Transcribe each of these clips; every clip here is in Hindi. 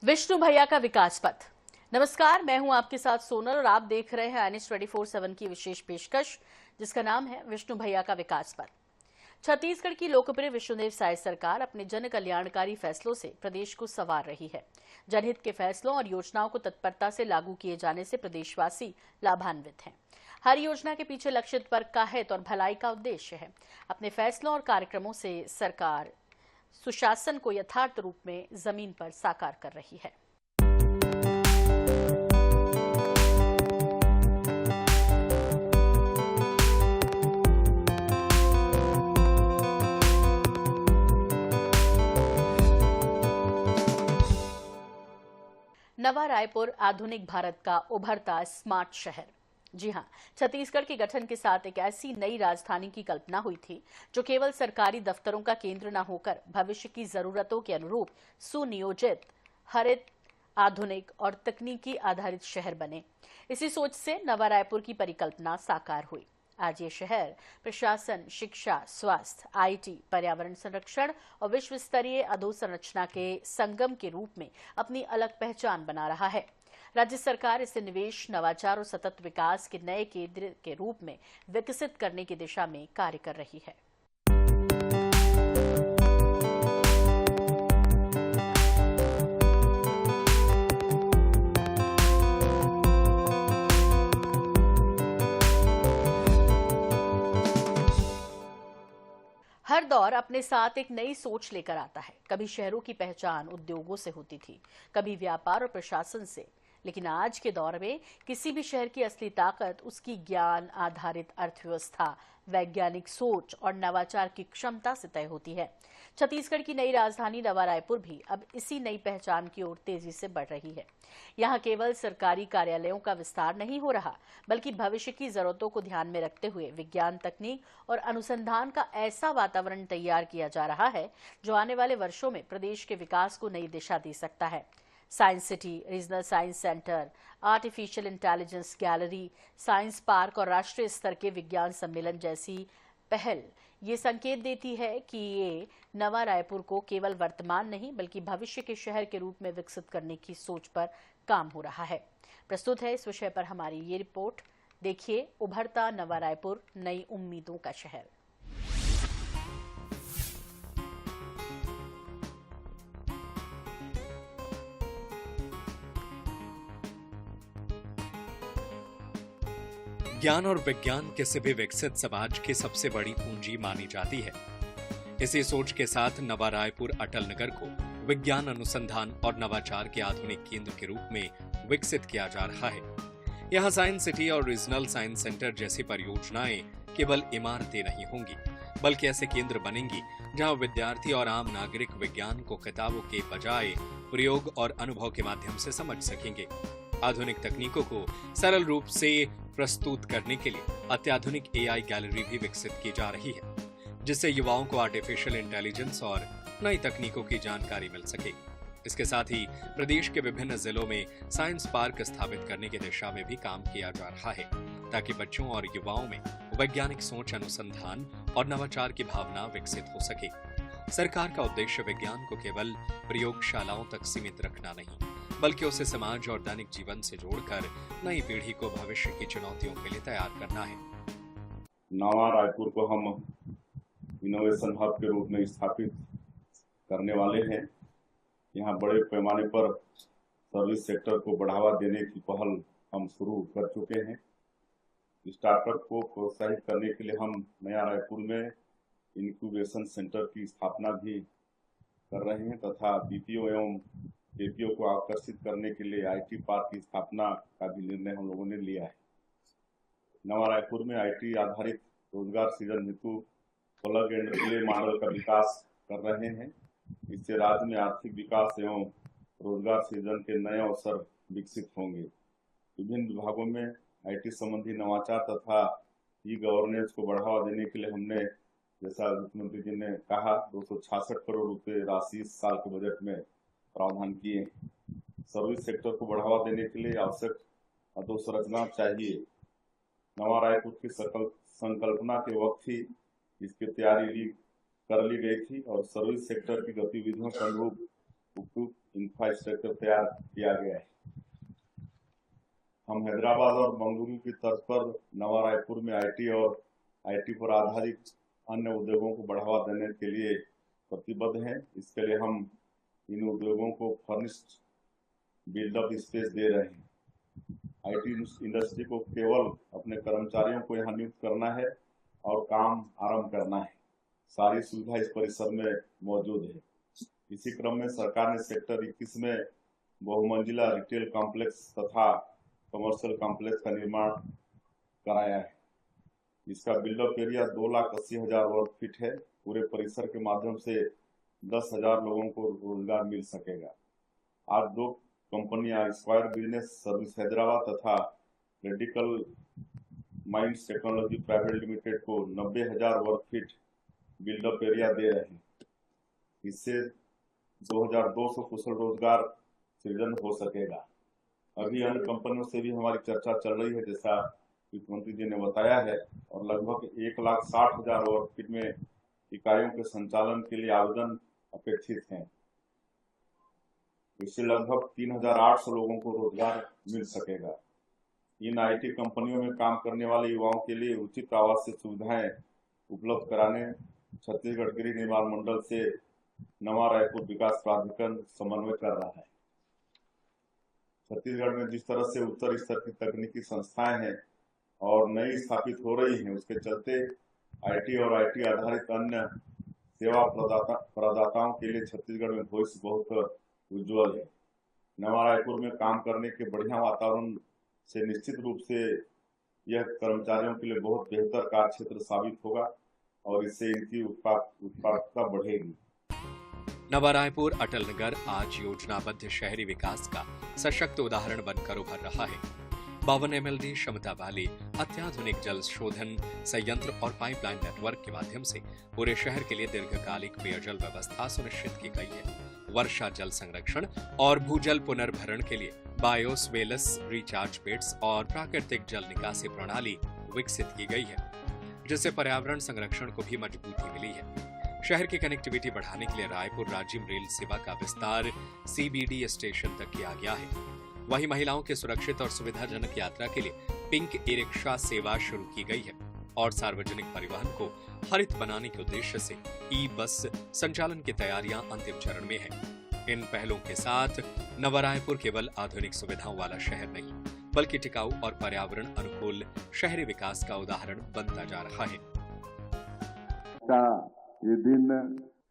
विष्णु भैया का विकास पथ। नमस्कार, मैं हूं आपके साथ सोनल और आप देख रहे हैं NH 24/7 की विशेष पेशकश जिसका नाम है विष्णु भैया का विकास पथ। छत्तीसगढ़ की लोकप्रिय विष्णुदेव साय सरकार अपने जन कल्याणकारी फैसलों से प्रदेश को संवार रही है। जनहित के फैसलों और योजनाओं को तत्परता से लागू किए जाने से प्रदेशवासी लाभान्वित हैं। हर योजना के पीछे लक्षित वर्ग का हित और भलाई का उद्देश्य है। अपने फैसलों और कार्यक्रमों से सरकार सुशासन को यथार्थ रूप में जमीन पर साकार कर रही है। नवा रायपुर आधुनिक भारत का उभरता स्मार्ट शहर। जी हां, छत्तीसगढ़ के गठन के साथ एक ऐसी नई राजधानी की कल्पना हुई थी जो केवल सरकारी दफ्तरों का केंद्र न होकर भविष्य की जरूरतों के अनुरूप सुनियोजित, हरित, आधुनिक और तकनीकी आधारित शहर बने। इसी सोच से नवा रायपुर की परिकल्पना साकार हुई। आज ये शहर प्रशासन, शिक्षा, स्वास्थ्य, IT, पर्यावरण संरक्षण और विश्व स्तरीय अधोसंरचना के संगम के रूप में अपनी अलग पहचान बना रहा है। राज्य सरकार इसे निवेश, नवाचार और सतत विकास के नए केंद्र के रूप में विकसित करने की दिशा में कार्य कर रही है। हर दौर अपने साथ एक नई सोच लेकर आता है। कभी शहरों की पहचान उद्योगों से होती थी, कभी व्यापार और प्रशासन से, लेकिन आज के दौर में किसी भी शहर की असली ताकत उसकी ज्ञान आधारित अर्थव्यवस्था, वैज्ञानिक सोच और नवाचार की क्षमता से तय होती है। छत्तीसगढ़ की नई राजधानी नवा रायपुर भी अब इसी नई पहचान की ओर तेजी से बढ़ रही है। यहाँ केवल सरकारी कार्यालयों का विस्तार नहीं हो रहा, बल्कि भविष्य की जरूरतों को ध्यान में रखते हुए विज्ञान, तकनीक और अनुसंधान का ऐसा वातावरण तैयार किया जा रहा है जो आने वाले वर्षों में प्रदेश के विकास को नई दिशा दे सकता है। Science city, regional science centre, artificial intelligence gallery, science park और राष्ट्रीय स्तर के विज्ञान सम्मेलन जैसी पहल ये संकेत देती है कि ये नवा रायपुर को केवल वर्तमान नहीं बल्कि भविष्य के शहर के रूप में विकसित करने की सोच पर काम हो रहा है। प्रस्तुत है इस विषय पर हमारी ये रिपोर्ट। देखिए, उभरता नवा रायपुर, नई उम्मीदों का शहर। ज्ञान और विज्ञान किसी भी विकसित समाज की सबसे बड़ी पूंजी मानी जाती है। इसी सोच के साथ नवा रायपुर अटल नगर को विज्ञान, अनुसंधान और नवाचार के आधुनिक केंद्र के रूप में विकसित किया जा रहा है। यहाँ साइंस सिटी और रीजनल साइंस सेंटर जैसी परियोजनाएं केवल इमारतें नहीं होंगी, बल्कि ऐसे केंद्र बनेंगी जहाँ विद्यार्थी और आम नागरिक विज्ञान को किताबों के बजाय प्रयोग और अनुभव के माध्यम से समझ सकेंगे। आधुनिक तकनीकों को सरल रूप से प्रस्तुत करने के लिए अत्याधुनिक AI गैलरी भी विकसित की जा रही है, जिससे युवाओं को आर्टिफिशियल इंटेलिजेंस और नई तकनीकों की जानकारी मिल सके। इसके साथ ही प्रदेश के विभिन्न जिलों में साइंस पार्क स्थापित करने की दिशा में भी काम किया जा रहा है, ताकि बच्चों और युवाओं में वैज्ञानिक सोच, अनुसंधान और नवाचार की भावना विकसित हो सके। सरकार का उद्देश्य विज्ञान को केवल प्रयोगशालाओं तक सीमित रखना नहीं, बल्कि उसे समाज और दैनिक जीवन से जोड़कर नई पीढ़ी को भविष्य की चुनौतियों के लिए तैयार करना है। नवा रायपुर को हम इनोवेशन हब के रूप में स्थापित करने वाले हैं। यहाँ बड़े पैमाने पर सर्विस सेक्टर को बढ़ावा देने की पहल हम शुरू कर चुके हैं। स्टार्टअप को प्रोत्साहित करने के लिए हम नया रायपुर में इंक्यूबेशन सेंटर की स्थापना भी कर रहे हैं तथा BPO एवं APO को आकर्षित करने के लिए IT पार्क की स्थापना का भी निर्णय हम लोगों ने लिया है। नवा रायपुर में IT आधारित रोजगार सृजन हेतु प्लग एंड प्ले मॉडल का विकास कर रहे हैं। इससे राज्य में आर्थिक विकास एवं रोजगार सृजन के नए अवसर विकसित होंगे। विभिन्न विभागों में IT संबंधी नवाचार तथा ई-गवर्नेंस को बढ़ावा देने के लिए हमने, जैसा मुख्यमंत्री जी ने कहा, 266 करोड़ रुपए राशि इस साल के बजट में प्रावधान किए। सर्विस सेक्टर को बढ़ावा देने के लिए आवश्यक अधोसंरचना चाहिए। नवा रायपुर की संकल्पना के वक्त ही इसकी तैयारी कर ली गई थी और सर्विस सेक्टर की गतिविधियों के अनुरूप उपयुक्त इंफ्रास्ट्रक्चर तैयार किया गया है। हम हैदराबाद और बेंगलुरु की तर्ज पर नवा रायपुर में आईटी और आईटी पर आधारित अन्य उद्योगों को बढ़ावा देने के लिए प्रतिबद्ध हैं। इसके लिए हम इन उद्योगों को फर्निश्ड बिल्डअप स्पेस दे रहे हैं। आईटी इंडस्ट्री को केवल अपने कर्मचारियों को यहाँ नियुक्त करना है और काम आरंभ करना है। सारी सुविधा इस परिसर में मौजूद है। इसी क्रम में सरकार ने सेक्टर 21 में बहुमंजिला रिटेल कॉम्प्लेक्स तथा कमर्शियल कॉम्प्लेक्स का निर्माण कराया है। इसका बिल्डअप एरिया 2,80,000 वर्ग फीट है। पूरे परिसर के माध्यम से 10,000 लोगों को रोजगार मिल सकेगा। आज 2 कंपनियां स्क्वायर बिजनेस सर्विस हैदराबाद तथा radical minds technology private limited को 90,000 वर्ग फीट बिल्डअप एरिया दे रहे हैं। इससे 2,200 कुशल रोजगार सृजन हो सकेगा। अभी अन्य कंपनियों से भी हमारी चर्चा चल रही है, जैसा वित्त मंत्री जी ने बताया है, और लगभग 1,60,000 वर्ग फीट में इकाइयों के संचालन के लिए आवेदन अपेक्षित हैं। इससे लगभग 3,800 लोगों को रोजगार मिल सकेगा। इन आईटी कंपनियों में काम करने वाले युवाओं के लिए उचित आवासीय सुविधाएं उपलब्ध कराने छत्तीसगढ़ गृह निर्माण मंडल से नवा रायपुर विकास प्राधिकरण समन्वय कर रहा है। छत्तीसगढ़ में जिस तरह से उत्तर स्तर की तकनीकी संस्थाएं हैं और नई स्थापित हो रही हैं, उसके चलते आईटी और आईटी आधारित अन्य सेवा प्रदाताओं के लिए छत्तीसगढ़ में भविष्य बहुत उज्जवल है। नवा रायपुर में काम करने के बढ़िया वातावरण से निश्चित रूप से यह कर्मचारियों के लिए बहुत बेहतर कार्य क्षेत्र साबित होगा और इससे इनकी उत्पादकता बढ़ेगी। नवा रायपुर अटल नगर आज योजनाबद्ध शहरी विकास का सशक्त उदाहरण बनकर उभर रहा है। 52 MLD क्षमता वाले अत्याधुनिक जल शोधन संयंत्र और पाइपलाइन नेटवर्क के माध्यम से पूरे शहर के लिए दीर्घकालिक पेयजल व्यवस्था सुनिश्चित की गई है। वर्षा जल संरक्षण और भूजल पुनर्भरण के लिए बायोस्वेलस रिचार्ज पिट्स और प्राकृतिक जल निकासी प्रणाली विकसित की गई है, जिससे पर्यावरण संरक्षण को भी मजबूती मिली है। शहर की कनेक्टिविटी बढ़ाने के लिए रायपुर राजिम रेल सेवा का विस्तार CBD स्टेशन तक किया गया है। वहीं महिलाओं की सुरक्षित और सुविधाजनक यात्रा के लिए पिंक ई-रिक्शा सेवा शुरू की गई है और सार्वजनिक परिवहन को हरित बनाने के उद्देश्य से ई-बस संचालन की तैयारियां अंतिम चरण में है। इन पहलों के साथ नवा रायपुर केवल आधुनिक सुविधाओं वाला शहर नहीं, बल्कि टिकाऊ और पर्यावरण अनुकूल शहरी विकास का उदाहरण बनता जा रहा है। ये दिन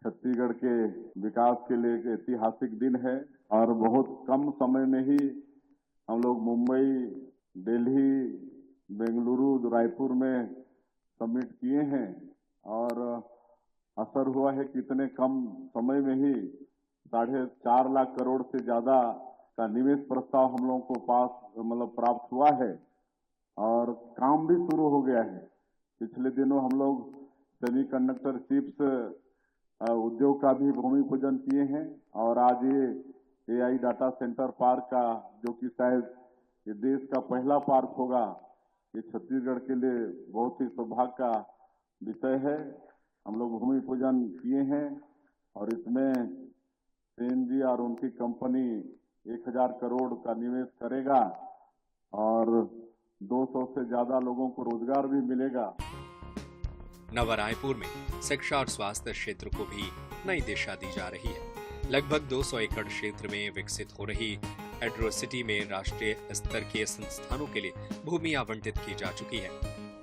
छत्तीसगढ़ के विकास के लिए एक ऐतिहासिक दिन है और बहुत कम समय में ही हम लोग मुंबई, दिल्ली, बेंगलुरु, रायपुर में सबमिट किए हैं और असर हुआ है कि इतने कम समय में ही 4.5 लाख करोड़ से ज्यादा का निवेश प्रस्ताव हम लोगों को प्राप्त हुआ है और काम भी शुरू हो गया है। पिछले दिनों हम लोग सेमीकंडक्टर चिप्स उद्योग का भी भूमि पूजन किए हैं और आज ये AI डाटा सेंटर पार्क का, जो कि शायद ये देश का पहला पार्क होगा, ये छत्तीसगढ़ के लिए बहुत ही सौभाग्य का विषय है। हम लोग भूमि पूजन किए हैं और इसमें सेन जी और उनकी कंपनी 1,000 करोड़ का निवेश करेगा और 200 से ज्यादा लोगों को रोजगार भी मिलेगा। नवा रायपुर में शिक्षा और स्वास्थ्य क्षेत्र को भी नई दिशा दी जा रही है। लगभग 200 एकड़ क्षेत्र में विकसित हो रही एड्रोसिटी में राष्ट्रीय स्तर के संस्थानों के लिए भूमि आवंटित की जा चुकी है।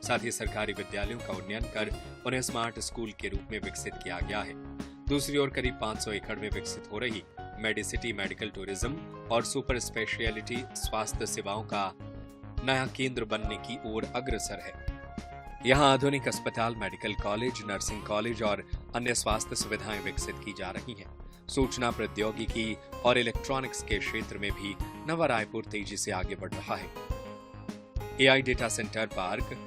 साथ ही सरकारी विद्यालयों का उन्नयन कर उन्हें स्मार्ट स्कूल के रूप में विकसित किया गया है। दूसरी ओर करीब 500 एकड़ में विकसित हो रही मेडिसिटी मेडिकल टूरिज्म और सुपर स्पेशलिटी स्वास्थ्य सेवाओं का नया केंद्र बनने की ओर अग्रसर है। यहाँ आधुनिक अस्पताल, मेडिकल कॉलेज, नर्सिंग कॉलेज और अन्य स्वास्थ्य सुविधाएं विकसित की जा रही हैं। सूचना प्रौद्योगिकी और इलेक्ट्रॉनिक्स के क्षेत्र में भी नवा रायपुर तेजी से आगे बढ़ रहा है। AI data centre park,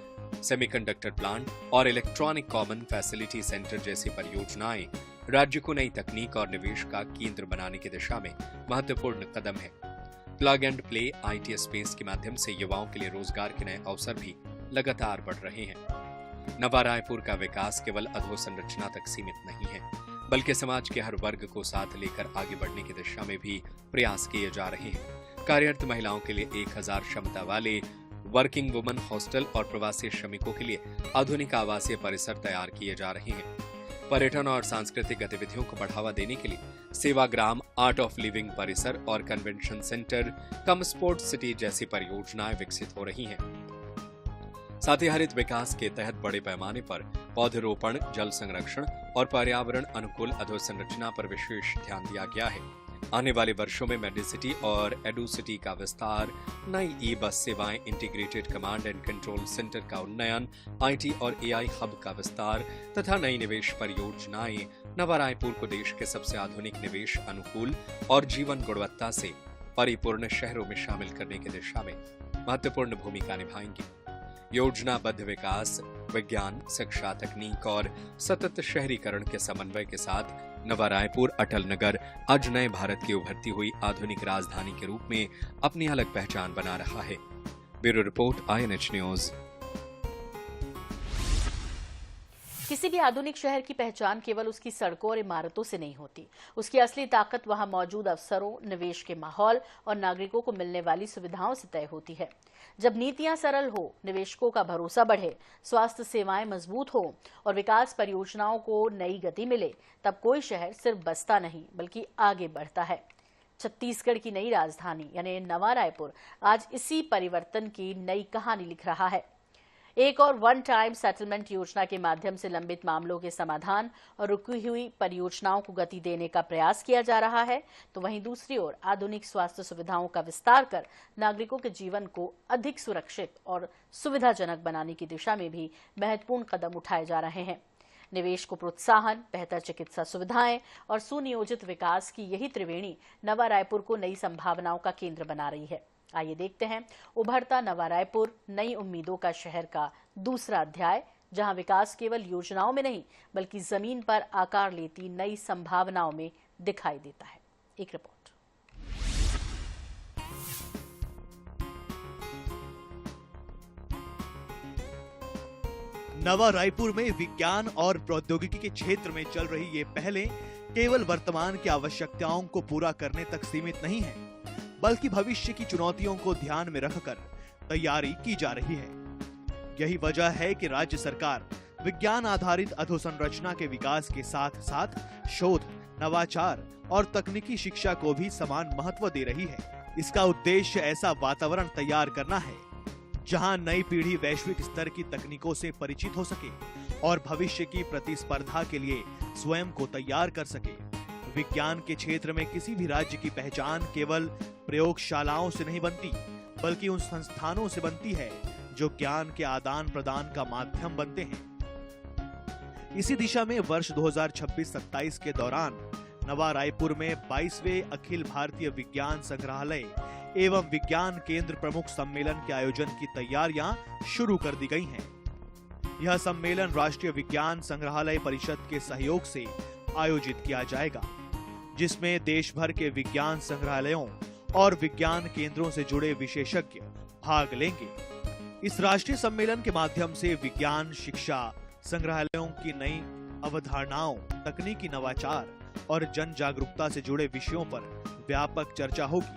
semiconductor plant और इलेक्ट्रॉनिक कॉमन फैसिलिटी सेंटर जैसी परियोजनाएं राज्य को नई तकनीक और निवेश का केंद्र बनाने की दिशा में महत्वपूर्ण कदम है। Plug and play IT space के माध्यम से युवाओं के लिए रोजगार के नए अवसर भी लगातार बढ़ रहे हैं। नवा रायपुर का विकास केवल अधोसंरचना तक सीमित नहीं है, बल्कि समाज के हर वर्ग को साथ लेकर आगे बढ़ने की दिशा में भी प्रयास किए जा रहे हैं। कार्यरत महिलाओं के लिए 1000 क्षमता वाले वर्किंग वुमन हॉस्टल और प्रवासी श्रमिकों के लिए आधुनिक आवासीय परिसर तैयार किए जा रहे हैं। पर्यटन और सांस्कृतिक गतिविधियों को बढ़ावा देने के लिए सेवाग्राम, आर्ट ऑफ लिविंग परिसर और कन्वेंशन सेंटर कम स्पोर्ट्स सिटी जैसी परियोजनाएं विकसित हो रही हैं। साथ ही हरित विकास के तहत बड़े पैमाने पर पौधरोपण, जल संरक्षण और पर्यावरण अनुकूल अधोसंरचना पर विशेष ध्यान दिया गया है। आने वाले वर्षों में मेडिसिटी और एडुसिटी का विस्तार, नई ई बस सेवाएं, integrated command and control centre का उन्नयन, IT और AI हब का विस्तार तथा नई निवेश परियोजनाएं नवा रायपुर को देश के सबसे आधुनिक निवेश अनुकूल और जीवन गुणवत्ता से परिपूर्ण शहरों में शामिल करने की दिशा में महत्वपूर्ण भूमिका निभाएंगी। योजनाबद्ध विकास, विज्ञान, शिक्षा, तकनीक और सतत शहरीकरण के समन्वय के साथ नवा रायपुर अटल नगर आज नए भारत की उभरती हुई आधुनिक राजधानी के रूप में अपनी अलग पहचान बना रहा है। Bureau report, INH news. किसी भी आधुनिक शहर की पहचान केवल उसकी सड़कों और इमारतों से नहीं होती। उसकी असली ताकत वहां मौजूद अवसरों, निवेश के माहौल और नागरिकों को मिलने वाली सुविधाओं से तय होती है। जब नीतियां सरल हो, निवेशकों का भरोसा बढ़े, स्वास्थ्य सेवाएं मजबूत हो और विकास परियोजनाओं को नई गति मिले, तब कोई शहर सिर्फ बसता नहीं बल्कि आगे बढ़ता है। छत्तीसगढ़ की नई राजधानी यानी नवा रायपुर आज इसी परिवर्तन की नई कहानी लिख रहा है। एक और वन टाइम सेटलमेंट योजना के माध्यम से लंबित मामलों के समाधान और रुकी हुई परियोजनाओं को गति देने का प्रयास किया जा रहा है, तो वहीं दूसरी ओर आधुनिक स्वास्थ्य सुविधाओं का विस्तार कर नागरिकों के जीवन को अधिक सुरक्षित और सुविधाजनक बनाने की दिशा में भी महत्वपूर्ण कदम उठाए जा रहे हैं। निवेश को प्रोत्साहन, बेहतर चिकित्सा सुविधाएं और सुनियोजित विकास की यही त्रिवेणी नवा रायपुर को नई संभावनाओं का केंद्र बना रही है। आइए देखते हैं उभरता नवा रायपुर नई उम्मीदों का शहर का दूसरा अध्याय, जहां विकास केवल योजनाओं में नहीं बल्कि जमीन पर आकार लेती नई संभावनाओं में दिखाई देता है। एक रिपोर्ट। नवा रायपुर में विज्ञान और प्रौद्योगिकी के क्षेत्र में चल रही ये पहलें केवल वर्तमान की आवश्यकताओं को पूरा करने तक सीमित नहीं है, बल्कि भविष्य की चुनौतियों को ध्यान में रखकर तैयारी की जा रही है। यही वजह है कि राज्य सरकार विज्ञान आधारित अधोसंरचना के विकास के साथ साथ शोध, नवाचार और तकनीकी शिक्षा को भी समान महत्व दे रही है। इसका उद्देश्य ऐसा वातावरण तैयार करना है जहां नई पीढ़ी वैश्विक स्तर की तकनीकों से परिचित हो सके और भविष्य की प्रतिस्पर्धा के लिए स्वयं को तैयार कर सके। विज्ञान के क्षेत्र में किसी भी राज्य की पहचान केवल प्रयोगशालाओं से नहीं बनती, बल्कि उन संस्थानों से बनती है जो ज्ञान के आदान प्रदान का माध्यम बनते हैं। इसी दिशा में वर्ष 2026-27 के दौरान नवा रायपुर में 22वें अखिल भारतीय विज्ञान संग्रहालय एवं विज्ञान केंद्र प्रमुख सम्मेलन के आयोजन की तैयारियां शुरू कर दी गई हैं। यह सम्मेलन राष्ट्रीय विज्ञान संग्रहालय परिषद के सहयोग से आयोजित किया जाएगा, जिसमें देश भर के विज्ञान संग्रहालयों और विज्ञान केंद्रों से जुड़े विशेषज्ञ भाग लेंगे। इस राष्ट्रीय सम्मेलन के माध्यम से विज्ञान शिक्षा, संग्रहालयों की नई अवधारणाओं, तकनीकी नवाचार और जन जागरूकता से जुड़े विषयों पर व्यापक चर्चा होगी।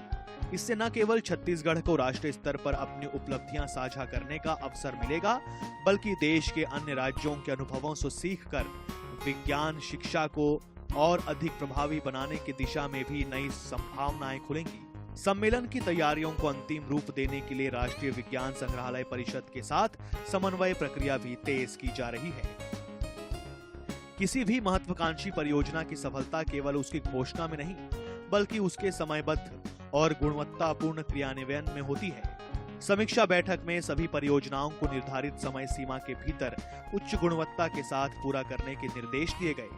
इससे न केवल छत्तीसगढ़ को राष्ट्रीय स्तर पर अपनी उपलब्धियां साझा करने का अवसर मिलेगा, बल्कि देश के अन्य राज्यों के अनुभवों से सीखकर विज्ञान शिक्षा को और अधिक प्रभावी बनाने की दिशा में भी नई संभावनाएं खुलेंगी। सम्मेलन की तैयारियों को अंतिम रूप देने के लिए राष्ट्रीय विज्ञान संग्रहालय परिषद के साथ समन्वय प्रक्रिया भी तेज की जा रही है। किसी भी महत्वाकांक्षी परियोजना की सफलता केवल उसकी घोषणा में नहीं, बल्कि उसके समयबद्ध और गुणवत्तापूर्ण क्रियान्वयन में होती है। समीक्षा बैठक में सभी परियोजनाओं को निर्धारित समय सीमा के भीतर उच्च गुणवत्ता के साथ पूरा करने के निर्देश दिए गए।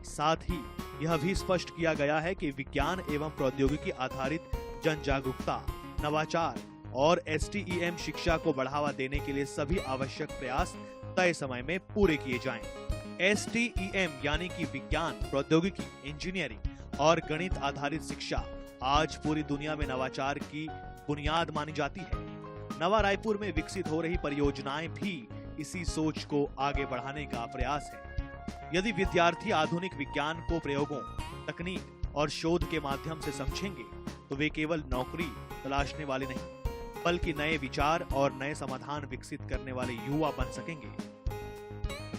साथ ही यह भी स्पष्ट किया गया है कि विज्ञान एवं प्रौद्योगिकी आधारित जन जागरूकता, नवाचार और STEM शिक्षा को बढ़ावा देने के लिए सभी आवश्यक प्रयास तय समय में पूरे किए जाएं। STEM यानी कि विज्ञान, प्रौद्योगिकी, इंजीनियरिंग और गणित आधारित शिक्षा आज पूरी दुनिया में नवाचार की बुनियाद मानी जाती है। नवा रायपुर में विकसित हो रही परियोजनाएं भी इसी सोच को आगे बढ़ाने का प्रयास है। यदि विद्यार्थी आधुनिक विज्ञान को प्रयोगों, तकनीक और शोध के माध्यम से समझेंगे तो वे केवल नौकरी तलाशने वाले नहीं, बल्कि नए विचार और नए समाधान विकसित करने वाले युवा बन सकेंगे।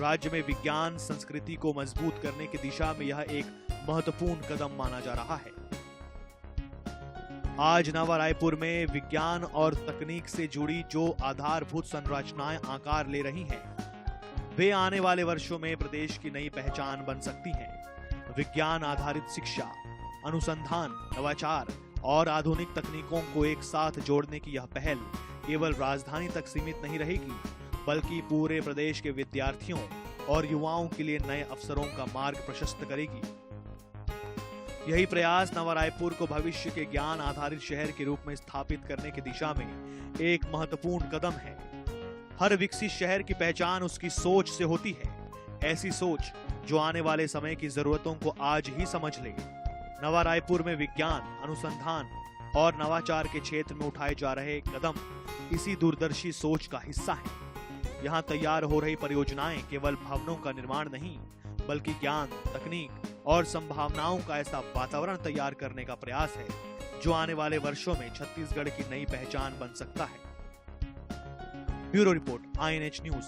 राज्य में विज्ञान संस्कृति को मजबूत करने की दिशा में यह एक महत्वपूर्ण कदम माना जा रहा है। आज नवा रायपुर में विज्ञान और तकनीक से जुड़ी जो आधारभूत संरचनाएं आकार ले रही हैं, वे आने वाले वर्षों में प्रदेश की नई पहचान बन सकती हैं। विज्ञान आधारित शिक्षा, अनुसंधान, नवाचार और आधुनिक तकनीकों को एक साथ जोड़ने की यह पहल केवल राजधानी तक सीमित नहीं रहेगी, बल्कि पूरे प्रदेश के विद्यार्थियों और युवाओं के लिए नए अवसरों का मार्ग प्रशस्त करेगी। यही प्रयास नवा रायपुर को भविष्य के ज्ञान आधारित शहर के रूप में स्थापित करने की दिशा में एक महत्वपूर्ण कदम है। हर विकसित शहर की पहचान उसकी सोच से होती है, ऐसी सोच जो आने वाले समय की जरूरतों को आज ही समझ ले। नवा रायपुर में विज्ञान, अनुसंधान और नवाचार के क्षेत्र में उठाए जा रहे कदम इसी दूरदर्शी सोच का हिस्सा हैं। यहाँ तैयार हो रही परियोजनाएं केवल भवनों का निर्माण नहीं, बल्कि ज्ञान, तकनीक और संभावनाओं का ऐसा वातावरण तैयार करने का प्रयास है जो आने वाले वर्षों में छत्तीसगढ़ की नई पहचान बन सकता है। Bureau report, INH news.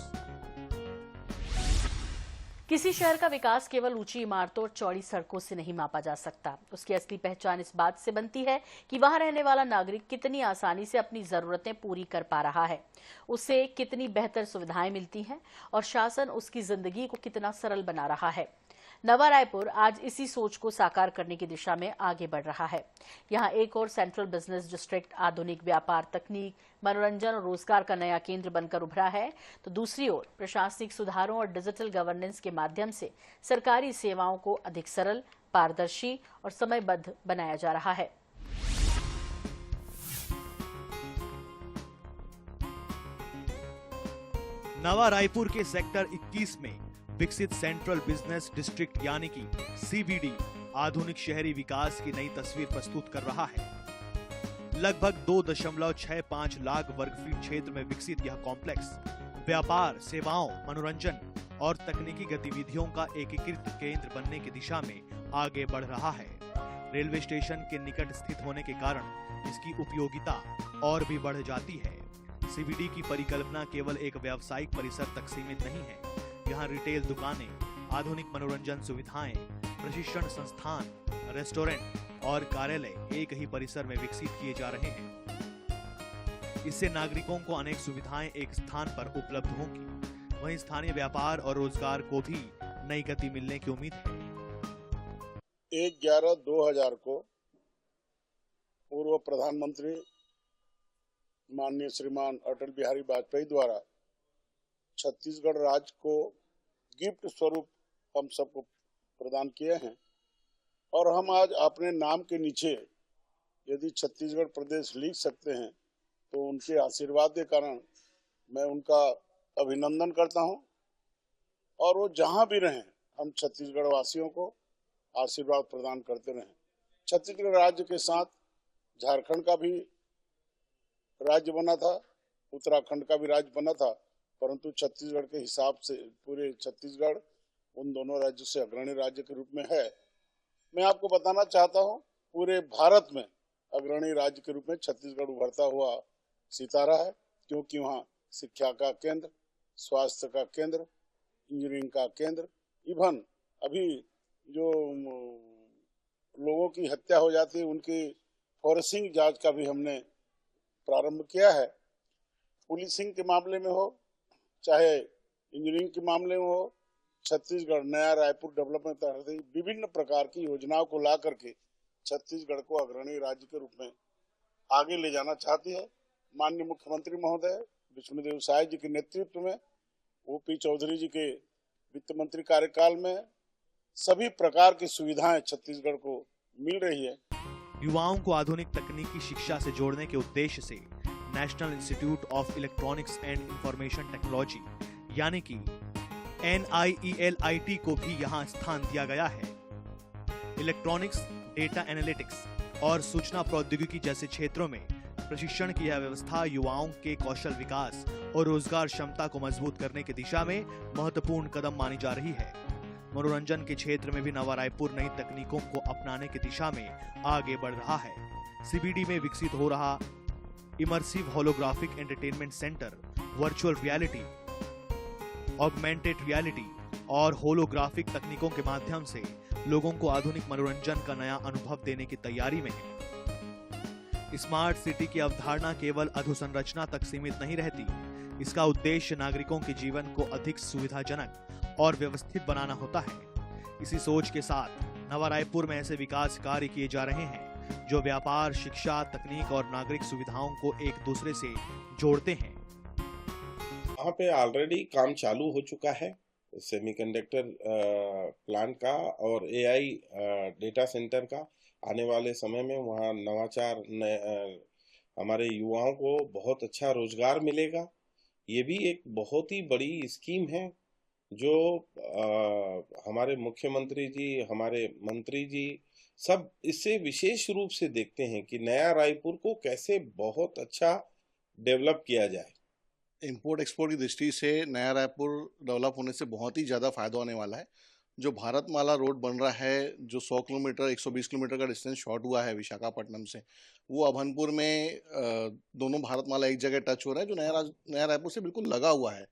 किसी शहर का विकास केवल ऊंची इमारतों और चौड़ी सड़कों से नहीं मापा जा सकता। उसकी असली पहचान इस बात से बनती है कि वहां रहने वाला नागरिक कितनी आसानी से अपनी जरूरतें पूरी कर पा रहा है, उसे कितनी बेहतर सुविधाएं मिलती हैं और शासन उसकी जिंदगी को कितना सरल बना रहा है। नवा रायपुर आज इसी सोच को साकार करने की दिशा में आगे बढ़ रहा है। यहाँ एक और सेंट्रल बिजनेस डिस्ट्रिक्ट आधुनिक व्यापार, तकनीक, मनोरंजन और रोजगार का नया केंद्र बनकर उभरा है, तो दूसरी ओर प्रशासनिक सुधारों और डिजिटल गवर्नेंस के माध्यम से सरकारी सेवाओं को अधिक सरल, पारदर्शी और समयबद्ध बनाया जा रहा है। नवा रायपुर के सेक्टर 21 में विकसित सेंट्रल बिजनेस डिस्ट्रिक्ट यानी कि CBD आधुनिक शहरी विकास की नई तस्वीर प्रस्तुत कर रहा है। लगभग 2.65 लाख वर्ग फीट क्षेत्र में विकसित यह कॉम्प्लेक्स व्यापार, सेवाओं, मनोरंजन और तकनीकी गतिविधियों का एकीकृत केंद्र बनने की दिशा में आगे बढ़ रहा है। रेलवे स्टेशन के निकट स्थित होने के कारण इसकी उपयोगिता और भी बढ़ जाती है। CBD की परिकल्पना केवल एक व्यावसायिक परिसर तक सीमित नहीं है। यहाँ रिटेल दुकानें, आधुनिक मनोरंजन सुविधाएं, प्रशिक्षण संस्थान, रेस्टोरेंट और कार्यालय एक ही परिसर में विकसित किए जा रहे हैं। इससे नागरिकों को अनेक सुविधाएं एक स्थान पर उपलब्ध होंगी। वहीं स्थानीय व्यापार और रोजगार को भी नई गति मिलने की उम्मीद है। 1/11/2000 को पूर्व प्रधानमंत्री माननीय श्रीमान अटल बिहारी वाजपेयी द्वारा छत्तीसगढ़ राज्य को गिफ्ट स्वरूप हम सबको प्रदान किए हैं और हम आज अपने नाम के नीचे यदि छत्तीसगढ़ प्रदेश लिख सकते हैं तो उनके आशीर्वाद के कारण मैं उनका अभिनंदन करता हूं और वो जहां भी रहें हम छत्तीसगढ़ वासियों को आशीर्वाद प्रदान करते रहें। छत्तीसगढ़ राज्य के साथ झारखंड का भी राज्य बना था, उत्तराखंड का भी राज्य बना था, परंतु छत्तीसगढ़ के हिसाब से पूरे छत्तीसगढ़ उन दोनों राज्यों से अग्रणी राज्य के रूप में है। मैं आपको बताना चाहता हूं, पूरे भारत में अग्रणी राज्य के रूप में छत्तीसगढ़ उभरता हुआ सितारा है, क्योंकि वहाँ शिक्षा का केंद्र, स्वास्थ्य का केंद्र, इंजीनियरिंग का केंद्र, इवन अभी जो लोगों की हत्या हो जाती है उनकी फॉरेंसिक जांच का भी हमने प्रारंभ किया है। पुलिसिंग के मामले में हो चाहे इंजीनियरिंग के मामले में हो, छत्तीसगढ़ नया रायपुर डेवलपमेंट अथॉरिटी विभिन्न प्रकार की योजनाओं को ला करके छत्तीसगढ़ को अग्रणी राज्य के रूप में आगे ले जाना चाहती है। माननीय मुख्यमंत्री महोदय विष्णुदेव साय जी के नेतृत्व में OP चौधरी जी के वित्त मंत्री कार्यकाल में सभी प्रकार की सुविधाएं छत्तीसगढ़ को मिल रही है। युवाओं को आधुनिक तकनीकी शिक्षा से जोड़ने के उद्देश्य से national institute of electronics and information technology यानी कि NIELIT को भी यहाँ स्थान दिया गया है। इलेक्ट्रॉनिक्स, डेटा एनालिटिक्स और सूचना प्रौद्योगिकी जैसे क्षेत्रों में प्रशिक्षण की यह व्यवस्था युवाओं के कौशल विकास और रोजगार क्षमता को मजबूत करने की दिशा में महत्वपूर्ण कदम मानी जा रही है। मनोरंजन के क्षेत्र में भी नवा रायपुर नई तकनीकों को अपनाने की दिशा में आगे बढ़ रहा है। सीबीडी में विकसित हो रहा immersive holographic entertainment centre virtual reality, augmented reality और होलोग्राफिक तकनीकों के माध्यम से लोगों को आधुनिक मनोरंजन का नया अनुभव देने की तैयारी में है। स्मार्ट सिटी की अवधारणा केवल अधोसंरचना तक सीमित नहीं रहती। इसका उद्देश्य नागरिकों के जीवन को अधिक सुविधाजनक और व्यवस्थित बनाना होता है। इसी सोच के साथ नवा रायपुर में ऐसे विकास कार्य किए जा रहे हैं जो व्यापार, शिक्षा, तकनीक और नागरिक सुविधाओं को एक दूसरे से जोड़ते हैं। वहाँ पे ऑलरेडी काम चालू हो चुका है सेमीकंडक्टर प्लांट का और एआई डेटा सेंटर का। आने वाले समय में वहाँ नवाचार हमारे युवाओं को बहुत अच्छा रोजगार मिलेगा। ये भी एक बहुत ही बड़ी स्कीम है जो हमारे मुख्यमंत्री जी, हमारे मंत्री जी सब इससे विशेष रूप से देखते हैं कि नया रायपुर को कैसे बहुत अच्छा डेवलप किया जाए। इंपोर्ट एक्सपोर्ट की दृष्टि से नया रायपुर डेवलप होने से बहुत ही ज़्यादा फायदा होने वाला है। जो भारतमाला रोड बन रहा है, जो 100 किलोमीटर 120 किलोमीटर का डिस्टेंस शॉर्ट हुआ है विशाखापट्टनम से, वो अभनपुर में दोनों भारतमाला एक जगह टच हो रहा है, जो नया रायपुर से बिल्कुल लगा हुआ है।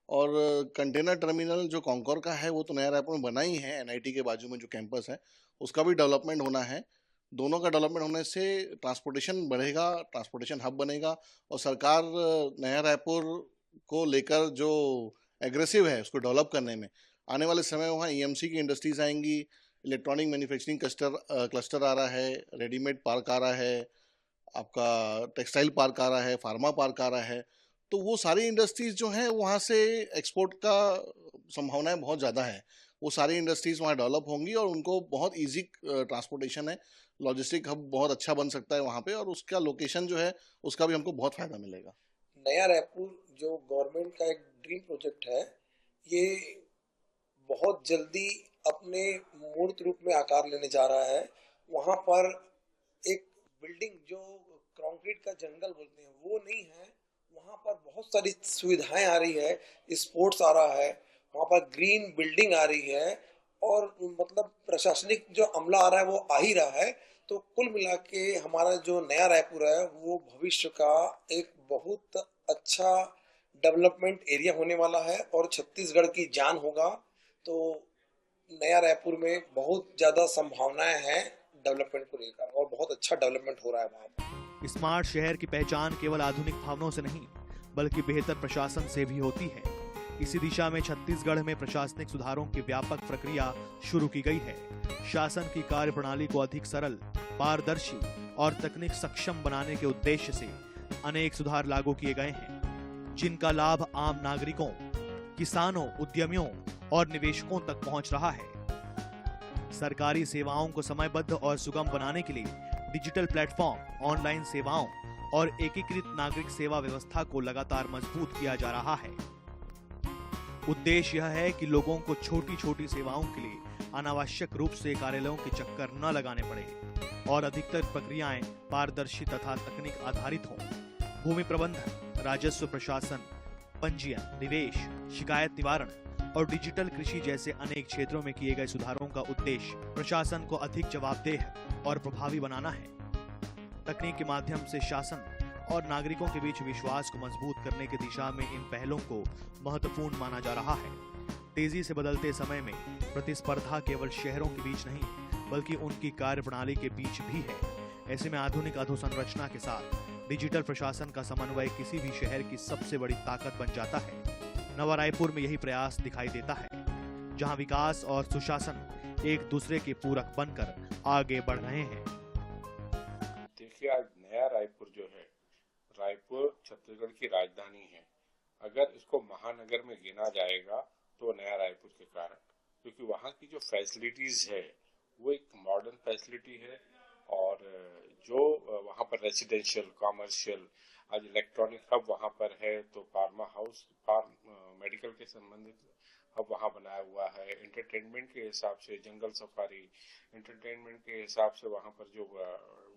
और कंटेनर टर्मिनल जो कॉन्कोर का है वो तो नया रायपुर में बना ही है। एनआईटी के बाजू में जो कैंपस है उसका भी डेवलपमेंट होना है। दोनों का डेवलपमेंट होने से ट्रांसपोर्टेशन बढ़ेगा, ट्रांसपोर्टेशन हब बनेगा और सरकार नया रायपुर को लेकर जो एग्रेसिव है उसको डेवलप करने में, आने वाले समय में वहाँ ईएमसी की इंडस्ट्रीज आएंगी, इलेक्ट्रॉनिक मैन्युफैक्चरिंग क्लस्टर आ रहा है, रेडीमेड पार्क आ रहा है, आपका टेक्सटाइल पार्क आ रहा है, फार्मा पार्क आ रहा है। तो वो सारी इंडस्ट्रीज जो हैं वहाँ से एक्सपोर्ट का संभावनाएं बहुत ज़्यादा है। वो सारी इंडस्ट्रीज वहाँ डेवलप होंगी और उनको बहुत इजी ट्रांसपोर्टेशन है, लॉजिस्टिक हब बहुत अच्छा बन सकता है वहाँ पे, और उसका लोकेशन जो है उसका भी हमको बहुत फायदा मिलेगा। नया रायपुर जो गवर्नमेंट का एक ड्रीम प्रोजेक्ट है, ये बहुत जल्दी अपने मूर्त रूप में आकार लेने जा रहा है। वहाँ पर एक बिल्डिंग जो कंक्रीट का जंगल बोलते हैं वो नहीं है, वहाँ पर बहुत सारी सुविधाएं आ रही है, स्पोर्ट्स आ रहा है, वहाँ पर ग्रीन बिल्डिंग आ रही है और मतलब प्रशासनिक जो अमला आ रहा है वो आ ही रहा है। तो कुल मिला के हमारा जो नया रायपुर है वो भविष्य का एक बहुत अच्छा डेवलपमेंट एरिया होने वाला है और छत्तीसगढ़ की जान होगा। तो नया रायपुर में बहुत ज़्यादा संभावनाएं हैं डेवलपमेंट को लेकर और बहुत अच्छा डेवलपमेंट हो रहा है वहाँ पर। स्मार्ट शहर की पहचान केवल आधुनिक भवनों से नहीं बल्कि बेहतर प्रशासन से भी होती है। इसी दिशा में छत्तीसगढ़ में प्रशासनिक सुधारों की व्यापक प्रक्रिया शुरू की गई है। शासन की कार्यप्रणाली को अधिक सरल, पारदर्शी और तकनीक सक्षम बनाने के उद्देश्य से अनेक सुधार लागू किए गए हैं, जिनका लाभ आम नागरिकों, किसानों, उद्यमियों और निवेशकों तक पहुंच रहा है। सरकारी सेवाओं को समयबद्ध और सुगम बनाने के लिए डिजिटल प्लेटफॉर्म, ऑनलाइन सेवाओं और एकीकृत नागरिक सेवा व्यवस्था को लगातार मजबूत किया जा रहा है। उद्देश्य यह है कि लोगों को छोटी छोटी सेवाओं के लिए अनावश्यक रूप से कार्यालयों के चक्कर न लगाने पड़े और अधिकतर प्रक्रियाएं पारदर्शी तथा तकनीक आधारित हों। भूमि प्रबंधन, राजस्व प्रशासन, पंजीयन, निवेश, शिकायत निवारण और डिजिटल कृषि जैसे अनेक क्षेत्रों में किए गए सुधारों का उद्देश्य प्रशासन को अधिक जवाबदेह और प्रभावी बनाना है। तकनीक के माध्यम से शासन और नागरिकों के बीच विश्वास को मजबूत करने की दिशा में इन पहलों को महत्वपूर्ण माना जा रहा है। तेजी से बदलते समय में प्रतिस्पर्धा केवल शहरों के बीच नहीं बल्कि उनकी कार्यप्रणाली के बीच भी है। ऐसे में आधुनिक अधोसंरचना के साथ डिजिटल प्रशासन का समन्वय किसी भी शहर की सबसे बड़ी ताकत बन जाता है। नवा रायपुर में यही प्रयास दिखाई देता है, जहां विकास और सुशासन एक दूसरे के पूरक बनकर आगे बढ़ रहे हैं। देखिए, आज नया रायपुर जो है, रायपुर छत्तीसगढ़ की राजधानी है। अगर इसको महानगर में गिना जाएगा तो नया रायपुर के कारण, क्योंकि वहाँ की जो फैसिलिटीज है वो एक मॉडर्न फैसिलिटी है और जो वहाँ पर रेसिडेंशियल, कॉमर्शियल, आज इलेक्ट्रॉनिक हब वहाँ पर है, तो फार्मा हाउस, मेडिकल के संबंधित हब वहाँ बनाया हुआ है। एंटरटेनमेंट के हिसाब से जंगल सफारी, एंटरटेनमेंट के हिसाब से वहाँ पर जो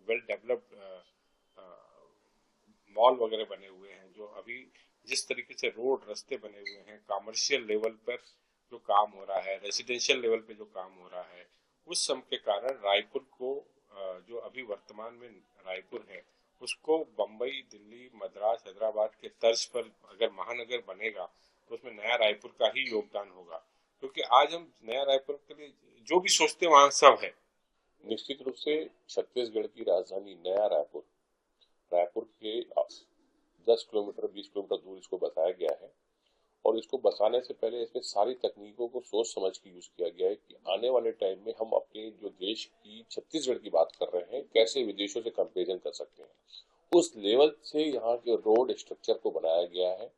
वेल डेवलप्ड मॉल वगैरह बने हुए हैं, जो अभी जिस तरीके से रोड रास्ते बने हुए हैं, कमर्शियल लेवल पर जो काम हो रहा है, रेजिडेंशियल लेवल पे जो काम हो रहा है, उस सब के कारण रायपुर को जो अभी वर्तमान में रायपुर है उसको बम्बई, दिल्ली, मद्रास, हैदराबाद के तर्ज पर अगर महानगर बनेगा तो उसमें नया रायपुर का ही योगदान होगा, क्योंकि आज हम नया रायपुर के लिए जो भी सोचते हैं वहाँ सब है। निश्चित रूप से छत्तीसगढ़ की राजधानी नया रायपुर, रायपुर के 10 किलोमीटर 20 किलोमीटर दूर इसको बसाया गया है और इसको बसाने से पहले इसमें सारी तकनीकों को सोच समझ के यूज किया गया है कि आने वाले टाइम में हम अपने जो देश की छत्तीसगढ़ की बात कर रहे हैं कैसे विदेशों से कंपेरिजन कर सकते हैं, उस लेवल से यहाँ के रोड स्ट्रक्चर को बनाया गया है।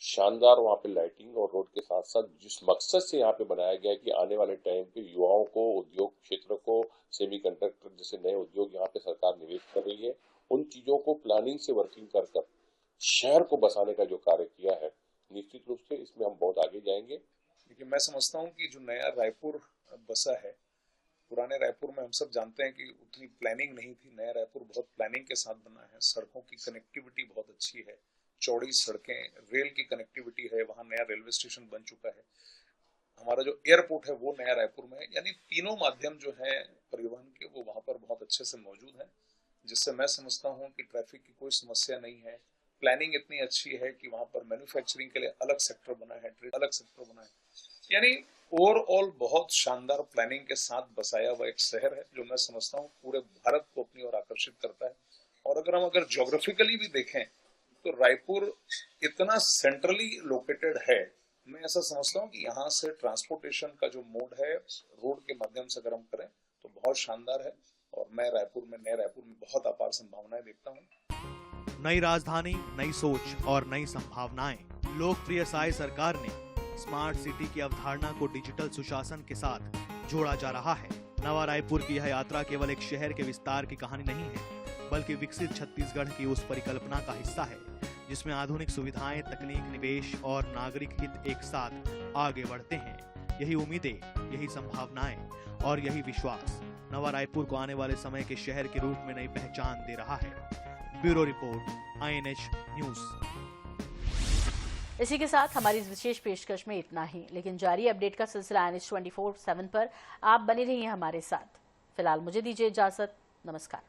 शानदार वहाँ पे लाइटिंग और रोड के साथ साथ जिस मकसद से यहाँ पे बनाया गया है कि आने वाले टाइम पे युवाओं को, उद्योग क्षेत्र को, सेमीकंडक्टर जैसे नए उद्योग यहाँ पे सरकार निवेश कर रही है, उन चीजों को प्लानिंग से वर्किंग कर शहर को बसाने का जो कार्य किया है, निश्चित रूप से इसमें हम बहुत आगे जाएंगे। देखिए, मैं समझता हूँ कि जो नया रायपुर बसा है, पुराने रायपुर में हम सब जानते हैं कि उतनी प्लानिंग नहीं थी। नया रायपुर बहुत प्लानिंग के साथ बना है, सड़कों की कनेक्टिविटी बहुत अच्छी है, चौड़ी सड़कें, रेल की कनेक्टिविटी है, वहाँ नया रेलवे स्टेशन बन चुका है, हमारा जो एयरपोर्ट है वो नया रायपुर में है, यानी तीनों माध्यम जो है परिवहन के वो वहाँ पर बहुत अच्छे से मौजूद है, जिससे मैं समझता हूँ कि ट्रैफिक की कोई समस्या नहीं है। प्लानिंग इतनी अच्छी है कि वहाँ पर मैन्युफैक्चरिंग के लिए अलग सेक्टर बना है, ट्रेड अलग सेक्टर बना है, यानी ओवरऑल बहुत शानदार प्लानिंग के साथ बसाया हुआ एक शहर है जो मैं समझता हूँ पूरे भारत को अपनी ओर आकर्षित करता है। और अगर ज्योग्राफिकली भी देखें तो रायपुर इतना सेंट्रली लोकेटेड है, मैं ऐसा समझता हूँ कि यहाँ से ट्रांसपोर्टेशन का जो मोड है रोड के माध्यम से अगर हम करें तो बहुत शानदार है और मैं नए रायपुर में बहुत अपार संभावनाएं देखता हूँ। नई राजधानी, नई सोच और नई संभावनाएं। लोकप्रिय साई सरकार ने स्मार्ट सिटी की अवधारणा को डिजिटल सुशासन के साथ जोड़ा जा रहा है। नवा रायपुर की यह यात्रा केवल एक शहर के विस्तार की कहानी नहीं है, बल्कि विकसित छत्तीसगढ़ की उस परिकल्पना का हिस्सा है जिसमें आधुनिक सुविधाएं, तकनीक, निवेश और नागरिक हित एक साथ आगे बढ़ते हैं। यही उम्मीदें, यही संभावनाएं और यही विश्वास नवा रायपुर को आने वाले समय के शहर के रूप में नई पहचान दे रहा है। Bureau report, INH news. इसी के साथ हमारी इस विशेष पेशकश में इतना ही, लेकिन जारी अपडेट का सिलसिला INH 24/7 पर आप बने रहिए हमारे साथ। फिलहाल मुझे दीजिए इजाजत। नमस्कार।